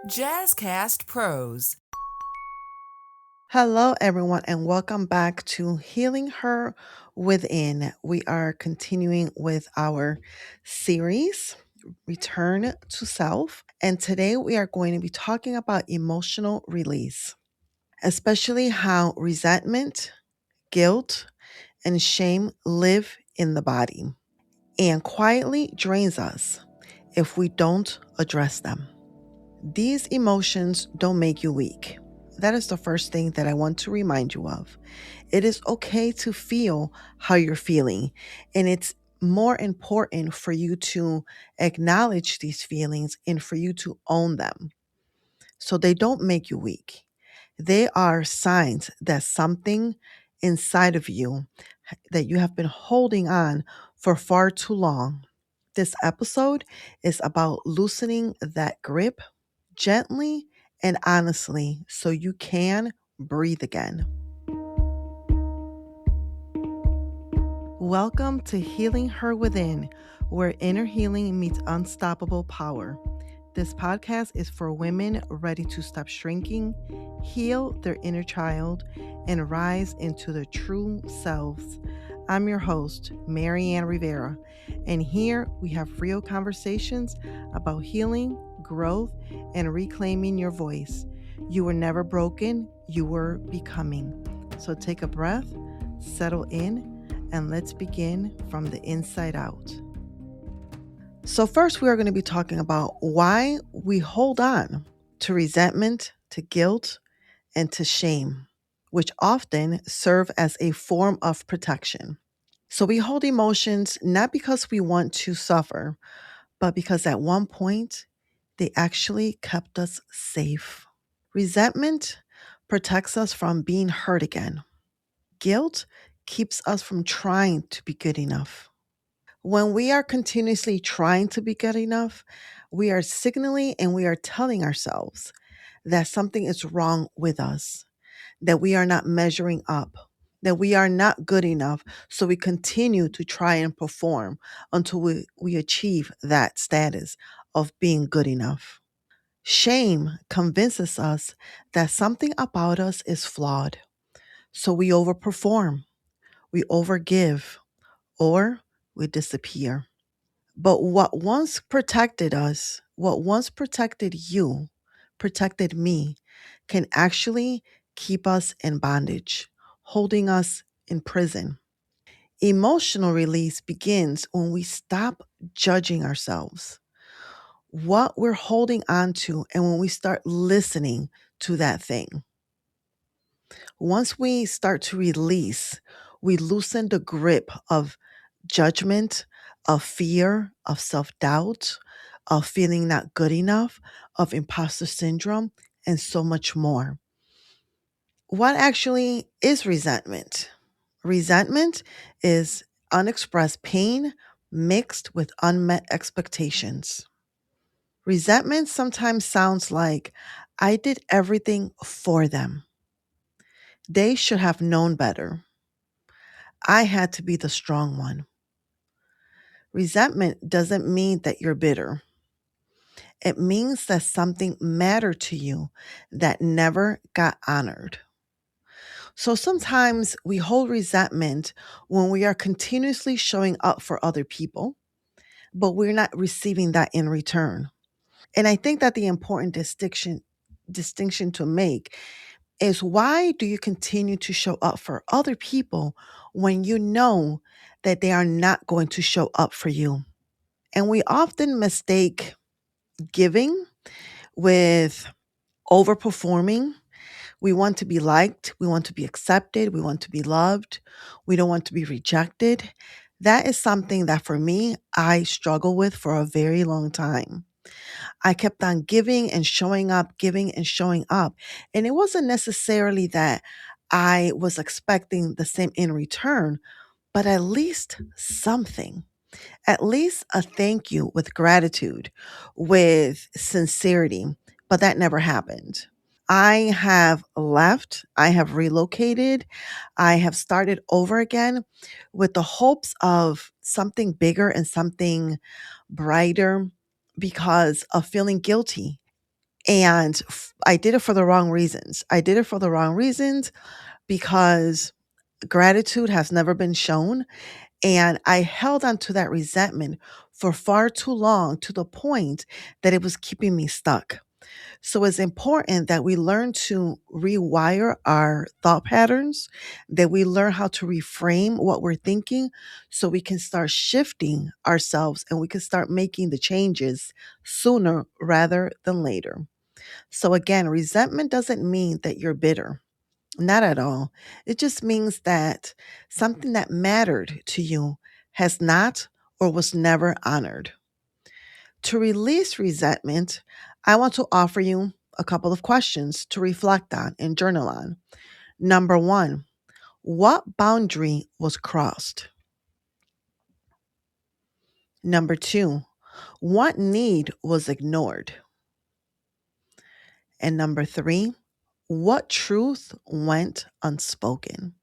Jazzcast Pros. Hello, everyone, and welcome back to Healing Her Within. We are continuing with our series, Return to Self. And today we are going to be talking about emotional release, especially how resentment, guilt, and shame live in the body and quietly drains us if we don't address them. These emotions don't make you weak. That is the first thing that I want to remind you of. It is okay to feel how you're feeling, and it's more important for you to acknowledge these feelings and for you to own them. So they don't make you weak. They are signs that something inside of you that you have been holding on for far too long. This episode is about loosening that grip gently and honestly so you can breathe again. Welcome to Healing Her Within, where inner healing meets unstoppable power. This podcast is for women ready to stop shrinking, heal their inner child, and rise into their true selves. I'm your host, Marianne Rivera, and here we have real conversations about healing, growth, and reclaiming your voice. You were never broken, you were becoming. So take a breath, settle in, and let's begin from the inside out. So, first, we are going to be talking about why we hold on to resentment, to guilt, and to shame, which often serve as a form of protection. So, we hold emotions not because we want to suffer, but because at one point they actually kept us safe. Resentment protects us from being hurt again. Guilt keeps us from trying to be good enough. When we are continuously trying to be good enough, we are signaling and we are telling ourselves that something is wrong with us, that we are not measuring up, that we are not good enough. So we continue to try and perform until we achieve that status of being good enough. Shame convinces us that something about us is flawed. So we overperform, we overgive, or we disappear. But what once protected us, what once protected you, protected me, can actually keep us in bondage, holding us in prison. Emotional release begins when we stop judging ourselves, what we're holding on to, and when we start listening to that thing. Once we start to release, we loosen the grip of judgment, of fear, of self doubt, of feeling not good enough, of imposter syndrome, and so much more. What actually is resentment? Resentment is unexpressed pain mixed with unmet expectations. Resentment sometimes sounds like, I did everything for them. They should have known better. I had to be the strong one. Resentment doesn't mean that you're bitter. It means that something mattered to you that never got honored. So sometimes we hold resentment when we are continuously showing up for other people, but we're not receiving that in return. And I think that the important distinction to make is, why do you continue to show up for other people when you know that they are not going to show up for you? And we often mistake giving with overperforming. We want to be liked, we want to be accepted, we want to be loved, we don't want to be rejected. That is something that for me, I struggle with for a very long time. I kept on giving and showing up, giving and showing up. And it wasn't necessarily that I was expecting the same in return, but at least something, at least a thank you with gratitude, with sincerity. But that never happened. I have left, I have relocated, I have started over again with the hopes of something bigger and something brighter because of feeling guilty. And I did it for the wrong reasons. I did it for the wrong reasons because gratitude has never been shown. And I held on to that resentment for far too long to the point that it was keeping me stuck. So it's important that we learn to rewire our thought patterns, that we learn how to reframe what we're thinking so we can start shifting ourselves and we can start making the changes sooner rather than later. So again, resentment doesn't mean that you're bitter. Not at all. It just means that something that mattered to you has not or was never honored. To release resentment, I want to offer you a couple of questions to reflect on and journal on. Number one, what boundary was crossed? Number two, what need was ignored? And number three, what truth went unspoken?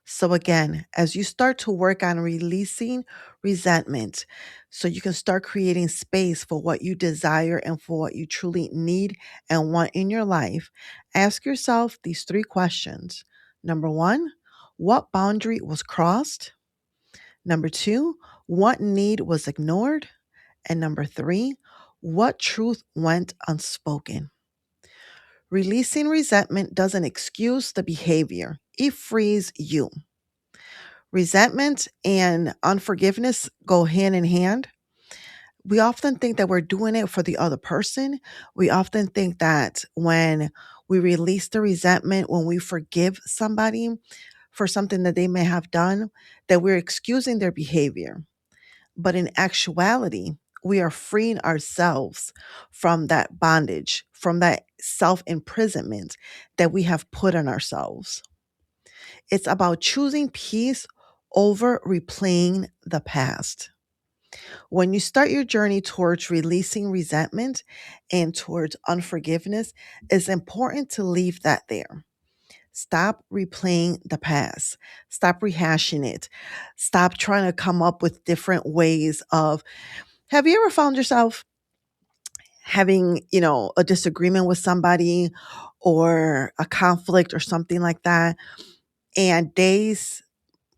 So, again, as you start to work on releasing resentment, so you can start creating space for what you desire and for what you truly need and want in your life, ask yourself these three questions. Number one, what boundary was crossed? Number two, what need was ignored? And number three, what truth went unspoken? Releasing resentment doesn't excuse the behavior, it frees you. Resentment and unforgiveness go hand in hand. We often think that we're doing it for the other person. We often think that when we release the resentment, when we forgive somebody for something that they may have done, that we're excusing their behavior. But in actuality, we are freeing ourselves from that bondage, from that self imprisonment that we have put on ourselves. It's about choosing peace over replaying the past. When you start your journey towards releasing resentment and towards unforgiveness, it's important to leave that there. Stop replaying the past. Stop rehashing it. Stop trying to come up with different ways of. Have you ever found yourself having, a disagreement with somebody or a conflict or something like that, and days,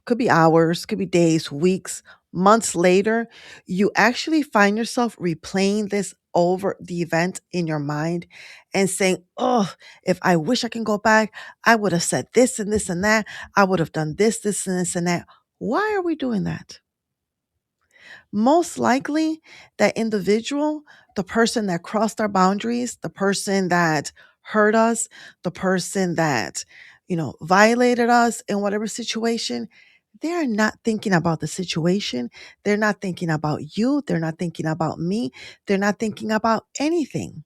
could be hours, could be days, weeks, months later, you actually find yourself replaying this over the event in your mind and saying, oh, if I wish I can go back, I would have said this and this and that. I would have done this and this and that. Why are we doing that? Most likely, that individual, the person that crossed our boundaries, the person that hurt us, the person that, violated us in whatever situation, they're not thinking about the situation. They're not thinking about you. They're not thinking about me. They're not thinking about anything.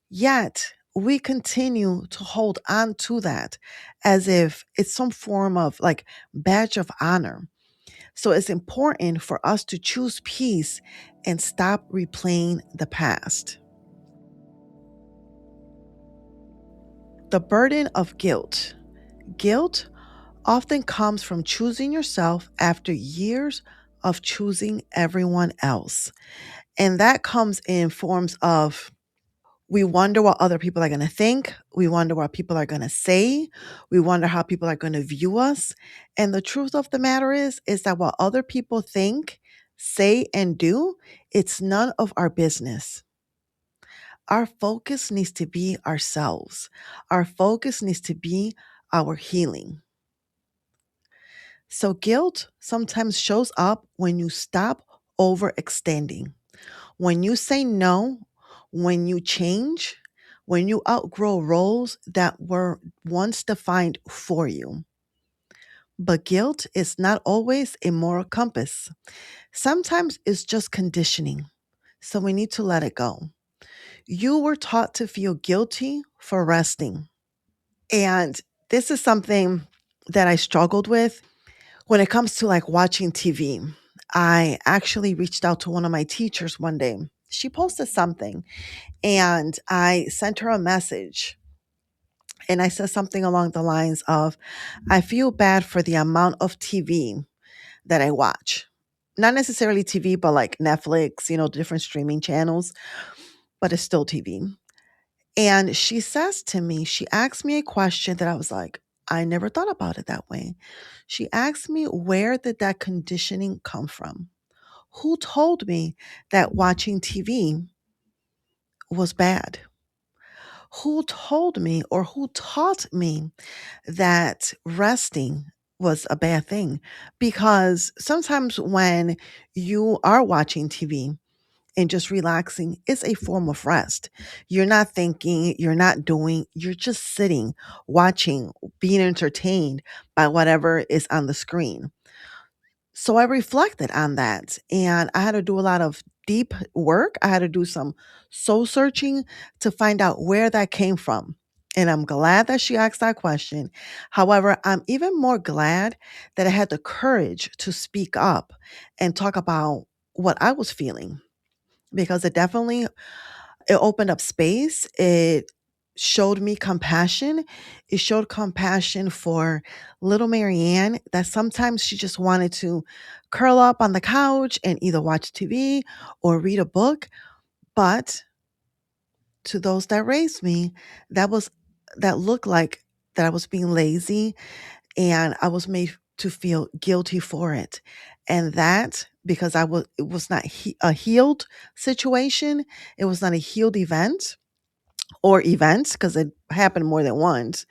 Yet, we continue to hold on to that as if it's some form of like badge of honor. So it's important for us to choose peace and stop replaying the past. The burden of guilt. Guilt often comes from choosing yourself after years of choosing everyone else. And that comes in forms of we wonder what other people are going to think. We wonder what people are going to say. We wonder how people are going to view us. And the truth of the matter is that what other people think, say, and do, it's none of our business. Our focus needs to be ourselves. Our focus needs to be our healing. So guilt sometimes shows up when you stop overextending. When you say no, when you change, when you outgrow roles that were once defined for you. But guilt is not always a moral compass. Sometimes it's just conditioning. So we need to let it go. You were taught to feel guilty for resting. And this is something that I struggled with when it comes to like watching TV. I actually reached out to one of my teachers one day. She posted something and I sent her a message and I said something along the lines of, I feel bad for the amount of TV that I watch. Not necessarily TV, but like Netflix, different streaming channels, but it's still TV. And she says to me, she asked me a question that I was like, I never thought about it that way. She asked me, where did that conditioning come from? Who told me that watching TV was bad? Who told me or who taught me that resting was a bad thing? Because sometimes when you are watching TV and just relaxing, it's a form of rest. You're not thinking, you're not doing, you're just sitting, watching, being entertained by whatever is on the screen. So I reflected on that and I had to do a lot of deep work. I had to do some soul searching to find out where that came from. And I'm glad that she asked that question. However, I'm even more glad that I had the courage to speak up and talk about what I was feeling because it opened up space. It showed me compassion. It showed compassion for little Marianne that sometimes she just wanted to curl up on the couch and either watch TV or read a book. But to those that raised me, that was that looked like that I was being lazy and I was made to feel guilty for it. And that because it was not a healed situation, it was not a healed event or events because it happened more than once,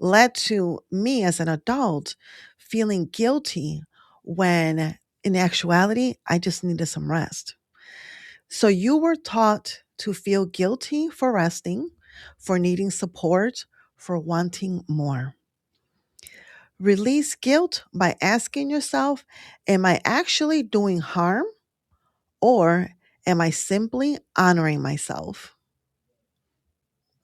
led to me as an adult feeling guilty when in actuality, I just needed some rest. So you were taught to feel guilty for resting, for needing support, for wanting more. Release guilt by asking yourself, am I actually doing harm or am I simply honoring myself?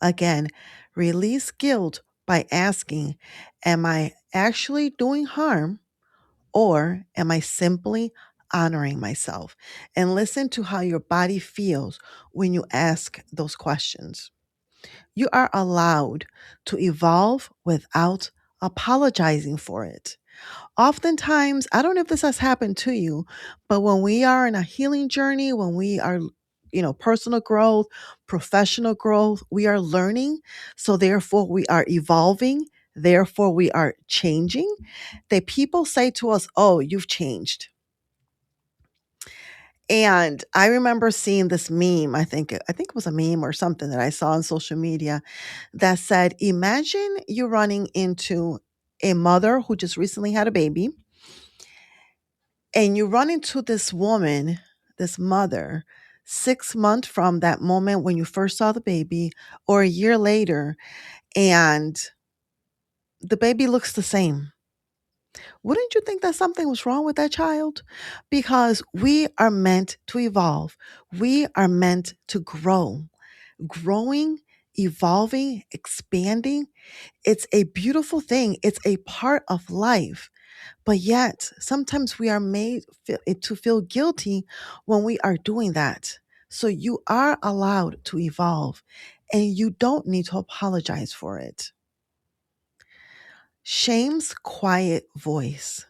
Again, release guilt by asking, am I actually doing harm or am I simply honoring myself? And listen to how your body feels when you ask those questions. You are allowed to evolve without apologizing for it. Oftentimes, I don't know if this has happened to you, but when we are in a healing journey, when we are, personal growth, professional growth, we are learning. So therefore, we are evolving. Therefore, we are changing. That people say to us, oh, you've changed. And I remember seeing this meme. I think it was a meme or something that I saw on social media that said, imagine you running into a mother who just recently had a baby and you run into this woman, this mother, 6 months from that moment when you first saw the baby, or a year later, and the baby looks the same. Wouldn't you think that something was wrong with that child? Because we are meant to evolve, we are meant to grow. Growing, evolving, expanding, it's a beautiful thing, it's a part of life. But yet, sometimes we are made to feel guilty when we are doing that. So you are allowed to evolve and you don't need to apologize for it. Shame's quiet voice.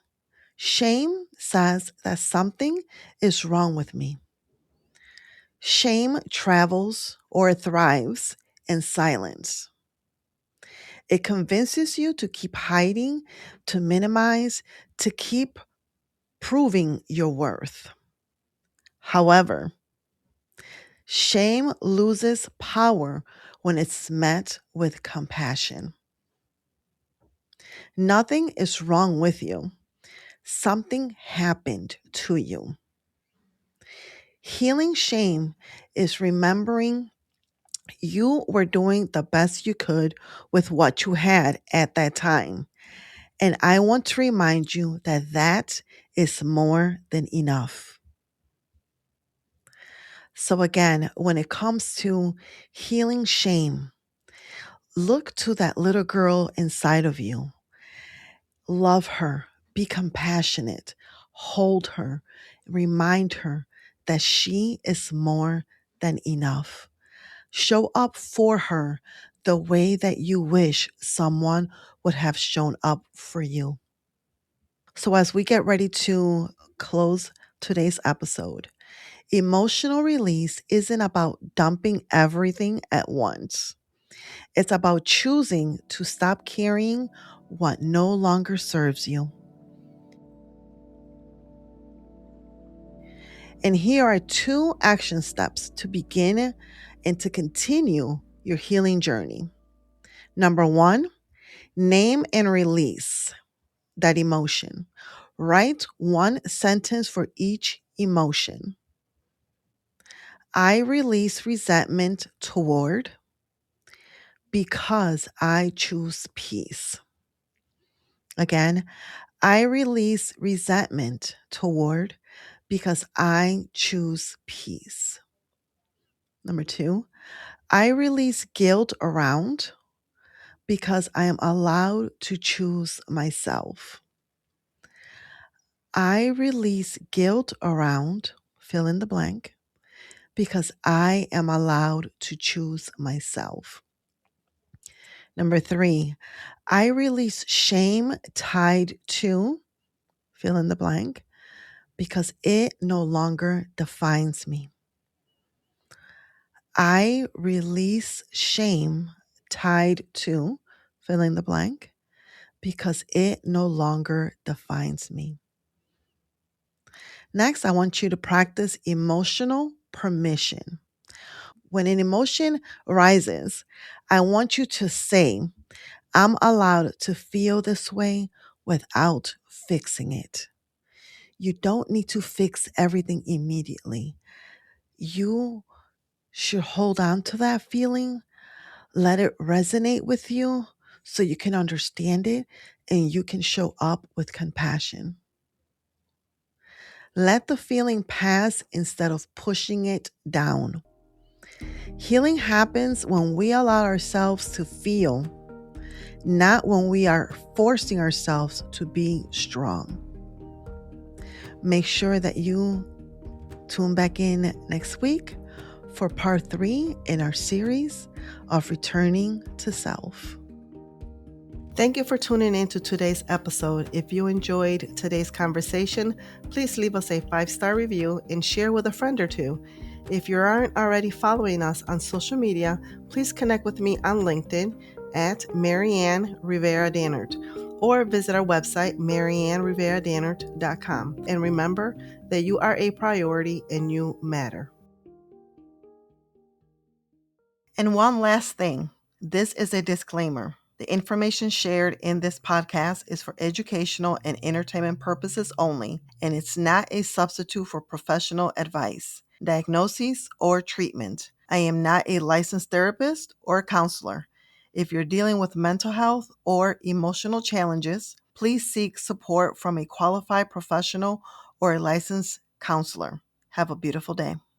Shame says that something is wrong with me. Shame travels or thrives in silence. It convinces you to keep hiding, to minimize, to keep proving your worth. However, shame loses power when it's met with compassion. Nothing is wrong with you. Something happened to you. Healing shame is remembering you were doing the best you could with what you had at that time. And I want to remind you that that is more than enough. So, again, when it comes to healing shame, look to that little girl inside of you. Love her, be compassionate, hold her, remind her that she is more than enough. Show up for her the way that you wish someone would have shown up for you. So, as we get ready to close today's episode, emotional release isn't about dumping everything at once. It's about choosing to stop carrying what no longer serves you. And here are 2 action steps to begin and to continue your healing journey. Number 1, name and release that emotion. Write 1 sentence for each emotion. I release resentment toward because I choose peace. Again, I release resentment toward because I choose peace. Number 2, I release guilt around because I am allowed to choose myself. I release guilt around, fill in the blank, because I am allowed to choose myself. Number 3, I release shame tied to, fill in the blank, because it no longer defines me. I release shame tied to, fill in the blank, because it no longer defines me. Next, I want you to practice emotional permission. When an emotion arises, I want you to say, I'm allowed to feel this way without fixing it. You don't need to fix everything immediately. You should hold on to that feeling, let it resonate with you so you can understand it and you can show up with compassion. Let the feeling pass instead of pushing it down. Healing happens when we allow ourselves to feel, not when we are forcing ourselves to be strong. Make sure that you tune back in next week for part 3 in our series of Returning to Self. Thank you for tuning in to today's episode. If you enjoyed today's conversation, please leave us a 5-star review and share with a friend or two. If you aren't already following us on social media, please connect with me on LinkedIn at Marianne Rivera Dannert or visit our website, mariannerivera.com. And remember that you are a priority and you matter. And one last thing, this is a disclaimer. The information shared in this podcast is for educational and entertainment purposes only, and it's not a substitute for professional advice, diagnosis, or treatment. I am not a licensed therapist or counselor. If you're dealing with mental health or emotional challenges, please seek support from a qualified professional or a licensed counselor. Have a beautiful day.